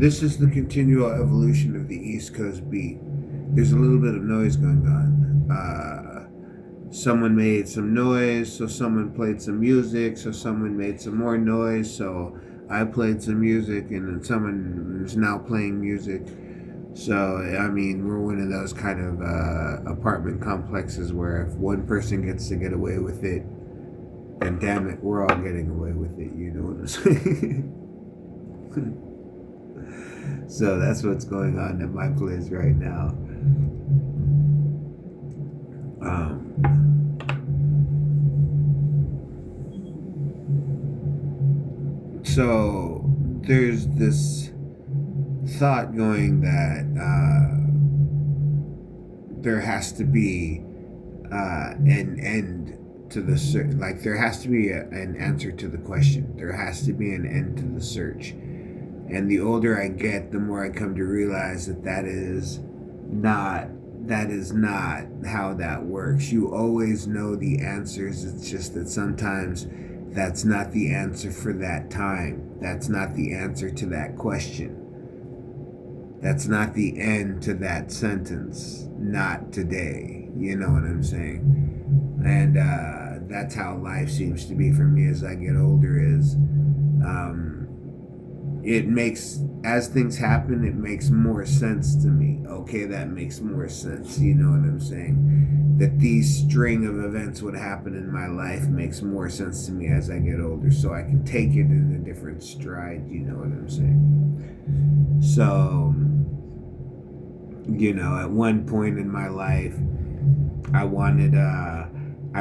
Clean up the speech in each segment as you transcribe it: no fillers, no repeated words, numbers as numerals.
This is the continual evolution of the East Coast beat. There's a little bit of noise going on. Someone made some noise, so someone played some music, so someone made some more noise, so I played some music, and then someone is now playing music. So, I mean, we're one of those kind of apartment complexes where if one person gets to get away with it, then damn it, we're all getting away with it, you know what I'm saying? So that's what's going on at my place right now. So there's this thought going that there has to be an end to the search. Like there has to be an answer to the question. There has to be an end to the search. And the older I get, the more I come to realize that that is not how that works. You always know the answers. It's just that sometimes that's not the answer for that time. That's not the answer to that question. That's not the end to that sentence. Not today. You know what I'm saying? And that's how life seems to be for me as I get older. Is it makes, as things happen, it makes more sense to me. Okay, that makes more sense. You know what I'm saying? That these string of events would happen in my life makes more sense to me as I get older, so I can take it in a different stride. You know what I'm saying? So, at one point in my life, I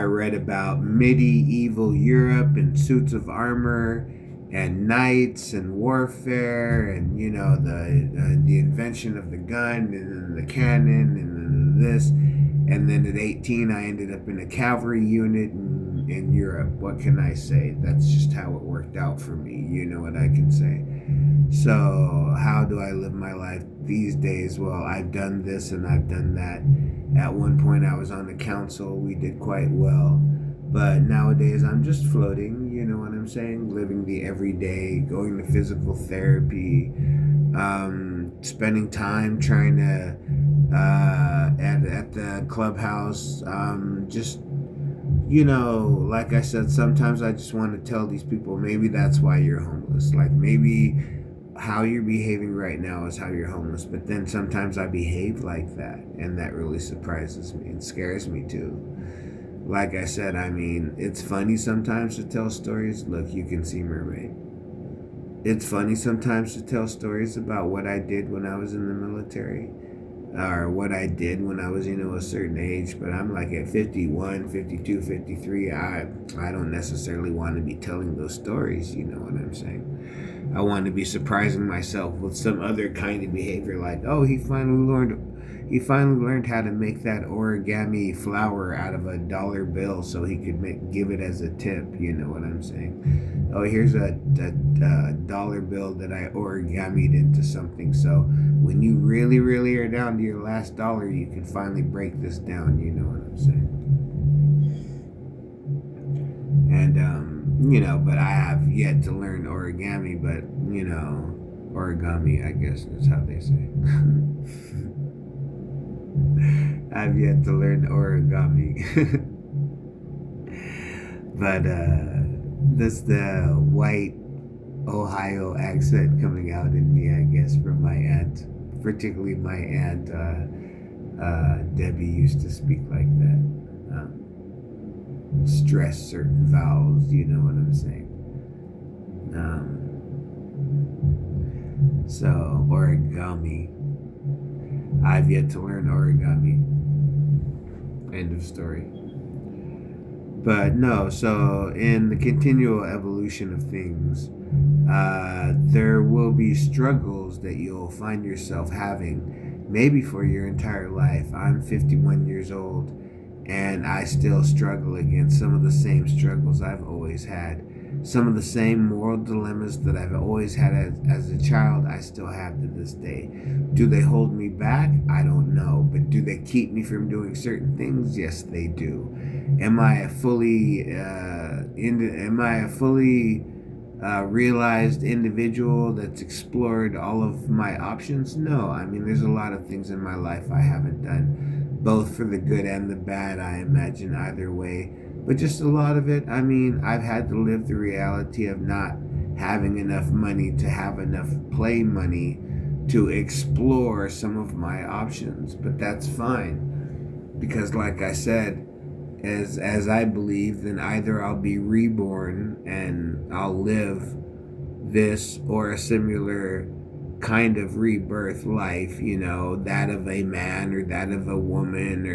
read about medieval Europe and suits of armor and knights and warfare and the invention of the gun and then the cannon and then this, and then at 18 I ended up in a cavalry unit in Europe. What can I say? That's just how it worked out for me. You know what I can say. So how do I live my life these days? Well, I've done this and I've done that. At one point I was on the council. We did quite well. But nowadays I'm just floating, you know what I'm saying? Living the everyday, going to physical therapy, spending time trying to, at the clubhouse, just, like I said, sometimes I just want to tell these people, maybe that's why you're homeless. Like maybe how you're behaving right now is how you're homeless. But then sometimes I behave like that, and that really surprises me and scares me too. Like I said, I mean, it's funny sometimes to tell stories. Look, you can see Mermaid. It's funny sometimes to tell stories about what I did when I was in the military, or what I did when I was, a certain age. But I'm like at 51, 52, 53. I don't necessarily want to be telling those stories. You know what I'm saying? I want to be surprising myself with some other kind of behavior, like, oh, he finally learned how to make that origami flower out of a dollar bill so he could give it as a tip. You know what I'm saying? Oh, here's a dollar bill that I origamied into something. So when you really, really are down to your last dollar, you can finally break this down. You know what I'm saying? And, but I have yet to learn origami, but, origami, I guess is how they say. I've yet to learn origami. But that's the white Ohio accent coming out in me, I guess, from my aunt. Particularly my aunt Debbie used to speak like that. Stress certain vowels, you know what I'm saying. So origami. I've yet to learn origami. End of story. But no, so in the continual evolution of things, there will be struggles that you'll find yourself having, maybe for your entire life. I'm 51 years old, and I still struggle against some of the same struggles I've always had. Some of the same moral dilemmas that I've always had as a child, I still have to this day. Do they hold me back? I don't know. But do they keep me from doing certain things? Yes, they do. Am I a fully realized individual that's explored all of my options? No. I mean, there's a lot of things in my life I haven't done, both for the good and the bad, I imagine, either way. But just a lot of it, I mean, I've had to live the reality of not having enough money to have enough play money to explore some of my options. But that's fine because, like I said, as I believe, then either I'll be reborn and I'll live this or a similar kind of rebirth life, that of a man or that of a woman,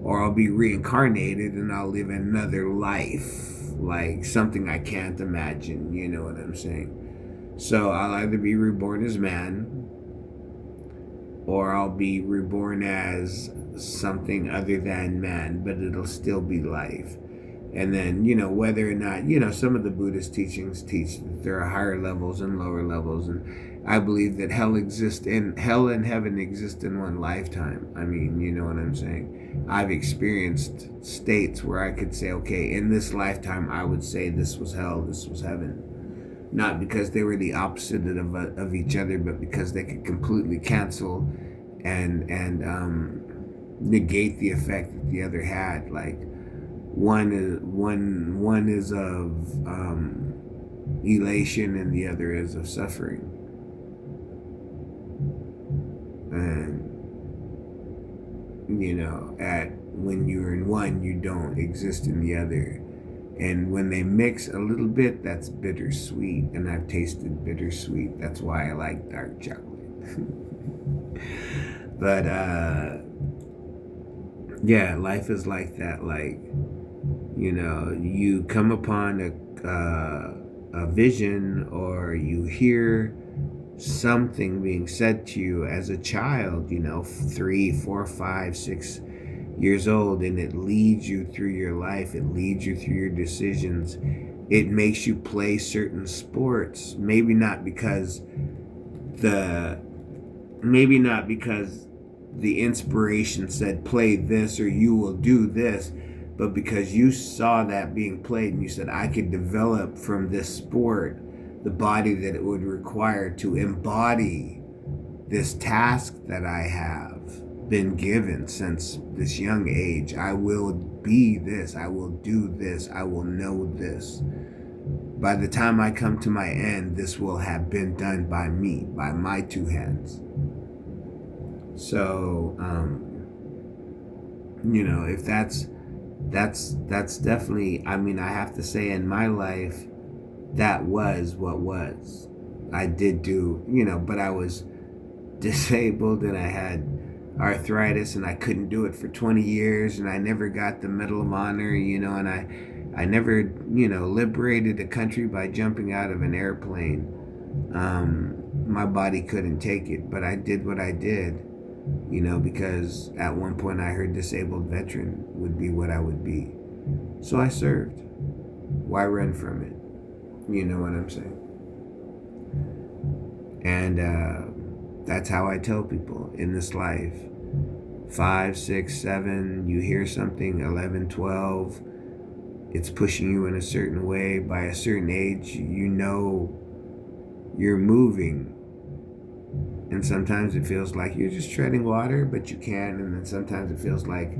or I'll be reincarnated and I'll live another life, like something I can't imagine, you know what I'm saying? So I'll either be reborn as man or I'll be reborn as something other than man, but it'll still be life. And then, whether or not, some of the Buddhist teachings teach that there are higher levels and lower levels. And I believe that hell and heaven exist in one lifetime. I mean, you know what I'm saying? I've experienced states where I could say, okay, in this lifetime, I would say this was hell, this was heaven. Not because they were the opposite of each other, but because they could completely cancel and negate the effect that the other had. Like one is of elation and the other is of suffering. And at when you're in one, you don't exist in the other. And when they mix a little bit, that's bittersweet. And I've tasted bittersweet. That's why I like dark chocolate. But yeah, life is like that. Like, you come upon a vision or you hear something being said to you as a child, 3, 4, 5, 6 years old, and it leads you through your life. It leads you through your decisions. It makes you play certain sports. Maybe not because the inspiration said play this or you will do this, but because you saw that being played and you said, I could develop from this sport the body that it would require to embody this task that I have been given since this young age. I will be this, I will do this, I will know this. By the time I come to my end, this will have been done by me, by my two hands. So, if that's definitely, I mean, I have to say in my life, that was what was. I did do, but I was disabled and I had arthritis and I couldn't do it for 20 years and I never got the Medal of Honor, and I never, liberated a country by jumping out of an airplane. My body couldn't take it, but I did what I did, because at one point I heard disabled veteran would be what I would be. So I served. Why run from it? You know what I'm saying? And that's how I tell people in this life. 5, 6, 7, you hear something, 11, 12, it's pushing you in a certain way. By a certain age, you're moving. And sometimes it feels like you're just treading water, but you can. And then sometimes it feels like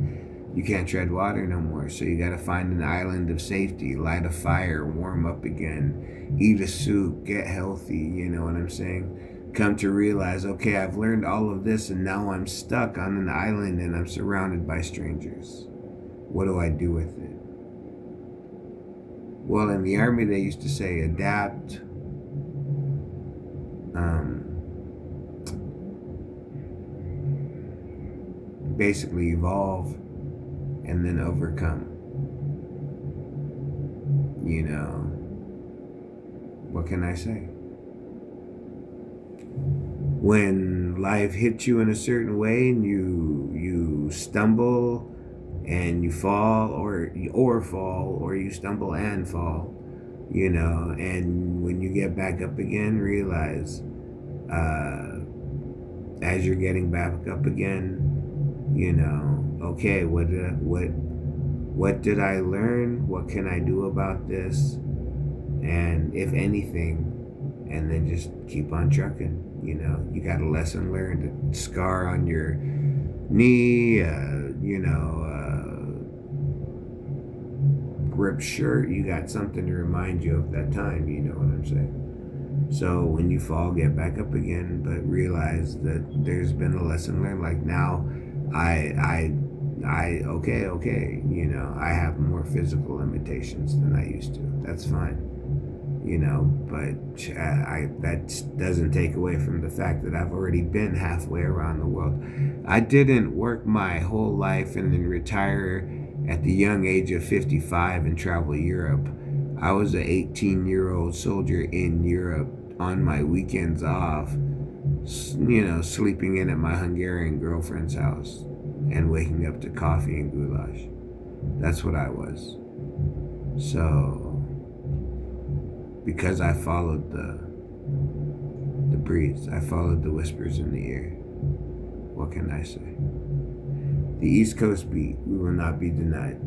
you can't tread water no more. So you got to find an island of safety, light a fire, warm up again, eat a soup, get healthy. You know what I'm saying? Come to realize, okay, I've learned all of this and now I'm stuck on an island and I'm surrounded by strangers. What do I do with it? Well, in the Army, they used to say adapt, basically evolve, and then overcome. What can I say? When life hits you in a certain way and you stumble and you fall or you stumble and fall, and when you get back up again, realize as you're getting back up again, okay, what did I learn? What can I do about this? And if anything, and then just keep on trucking. You got a lesson learned, a scar on your knee, ripped shirt. You got something to remind you of that time. You know what I'm saying? So when you fall, get back up again, but realize that there's been a lesson learned. Like now, okay. I have more physical limitations than I used to. That's fine. But that doesn't take away from the fact that I've already been halfway around the world. I didn't work my whole life and then retire at the young age of 55 and travel Europe. I was an 18-year-old soldier in Europe on my weekends off, sleeping in at my Hungarian girlfriend's house and waking up to coffee and goulash. That's what I was. So, because I followed the breeze, I followed the whispers in the ear. What can I say? The East Coast beat, we will not be denied.